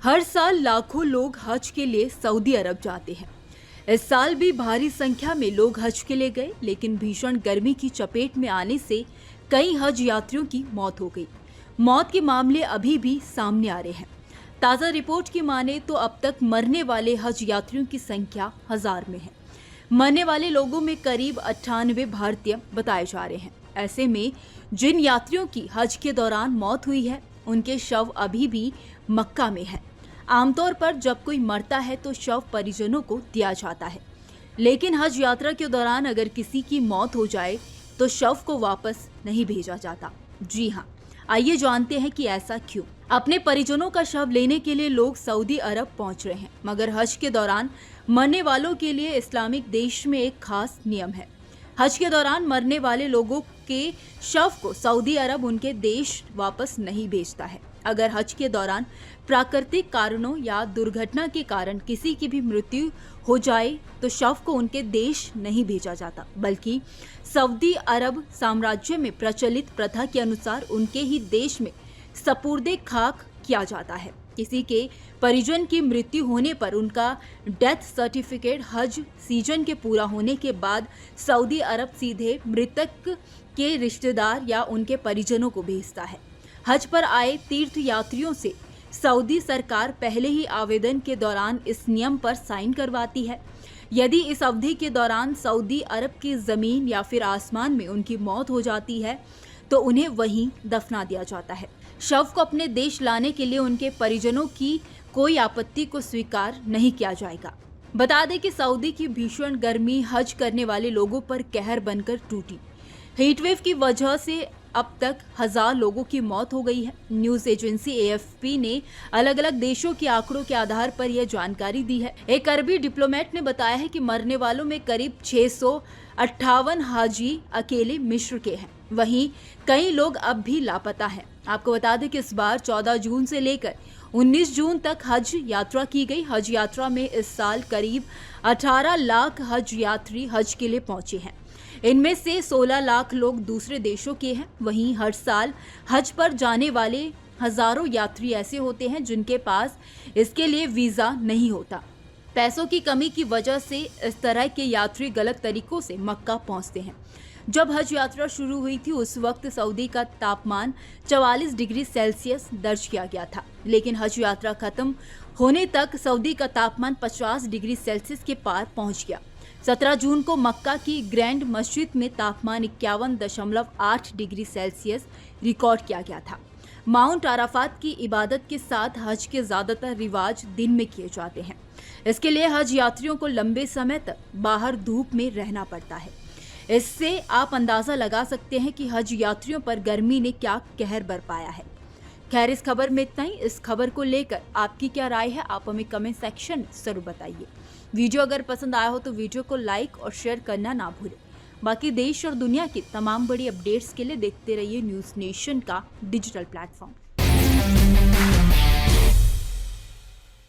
हर साल लाखों लोग हज के लिए सऊदी अरब जाते हैं। इस साल भी भारी संख्या में लोग हज के लिए गए, लेकिन भीषण गर्मी की चपेट में आने से कई हज यात्रियों की मौत हो गई। मौत के मामले अभी भी सामने आ रहे हैं। ताज़ा रिपोर्ट की माने तो अब तक मरने वाले हज यात्रियों की संख्या 1000 में है। मरने वाले लोगों में करीब 98 भारतीय बताए जा रहे हैं। ऐसे में जिन यात्रियों की हज के दौरान मौत हुई है, उनके शव अभी भी मक्का में हैं। आमतौर पर जब कोई मरता है तो शव परिजनों को दिया जाता है, लेकिन हज यात्रा के दौरान अगर किसी की मौत हो जाए तो शव को वापस नहीं भेजा जाता। जी हाँ, आइए जानते हैं कि ऐसा क्यों। अपने परिजनों का शव लेने के लिए लोग सऊदी अरब पहुंच रहे हैं, मगर हज के दौरान मरने वालों के लिए इस्लामिक देश में एक खास नियम है। हज के दौरान मरने वाले लोगों के शव को सऊदी अरब उनके देश वापस नहीं भेजता है। अगर हज के दौरान प्राकृतिक कारणों या दुर्घटना के कारण किसी की भी मृत्यु हो जाए तो शव को उनके देश नहीं भेजा जाता, बल्कि सऊदी अरब साम्राज्य में प्रचलित प्रथा के अनुसार उनके ही देश में सपुर्दे खाक किया जाता है। किसी के परिजन की मृत्यु होने पर उनका डेथ सर्टिफिकेट हज सीजन के पूरा होने के बाद सऊदी अरब सीधे मृतक के रिश्तेदार या उनके परिजनों को भेजता है। हज पर आए तीर्थ यात्रियों से सऊदी सरकार पहले ही आवेदन के दौरान इस नियम पर साइन करवाती है। यदि इस अवधि के दौरान सऊदी अरब की जमीन या फिर आसमान में उनकी मौत हो जाती है तो उन्हें वहीं दफना दिया जाता है। शव को अपने देश लाने के लिए उनके परिजनों की कोई आपत्ति को स्वीकार नहीं किया जाएगा। बता दें कि सऊदी की भीषण गर्मी हज करने वाले लोगों पर कहर बनकर टूटी। हीटवेव की वजह से अब तक 1000 लोगों की मौत हो गई है। न्यूज एजेंसी AFP ने अलग अलग देशों के आंकड़ों के आधार पर यह जानकारी दी है। एक अरबी डिप्लोमेट ने बताया है कि मरने वालों में करीब 658 हाजी अकेले मिस्र के हैं। वहीं कई लोग अब भी लापता हैं। आपको बता दें कि इस बार 14 जून से लेकर 19 जून तक हज यात्रा की गई। हज यात्रा में इस साल करीब 18 लाख हज यात्री हज के लिए पहुंचे हैं। इनमें से 16 लाख लोग दूसरे देशों के हैं। वहीं हर साल हज पर जाने वाले हजारों यात्री ऐसे होते हैं जिनके पास इसके लिए वीज़ा नहीं होता। पैसों की कमी की वजह से इस तरह के यात्री गलत तरीकों से मक्का पहुंचते हैं। जब हज यात्रा शुरू हुई थी उस वक्त सऊदी का तापमान 44 डिग्री सेल्सियस दर्ज किया गया था, लेकिन हज यात्रा खत्म होने तक सऊदी का तापमान 50 डिग्री सेल्सियस के पार पहुंच गया। 17 जून को मक्का की ग्रैंड मस्जिद में तापमान 51.8 डिग्री सेल्सियस रिकॉर्ड किया गया था। माउंट अराफात की इबादत के साथ हज के ज़्यादातर रिवाज दिन में किए जाते हैं। इसके लिए हज यात्रियों को लंबे समय तक बाहर धूप में रहना पड़ता है। इससे आप अंदाज़ा लगा सकते हैं कि हज यात्रियों पर गर्मी ने क्या कहर बरपाया है। खैर, इस खबर में इतना ही। इस खबर को लेकर आपकी क्या राय है, आप हमें कमेंट सेक्शन में जरूर बताइए। वीडियो अगर पसंद आया हो तो वीडियो को लाइक और शेयर करना ना भूलें। बाकी देश और दुनिया की तमाम बड़ी अपडेट्स के लिए देखते रहिए न्यूज़ नेशन का डिजिटल प्लेटफॉर्म।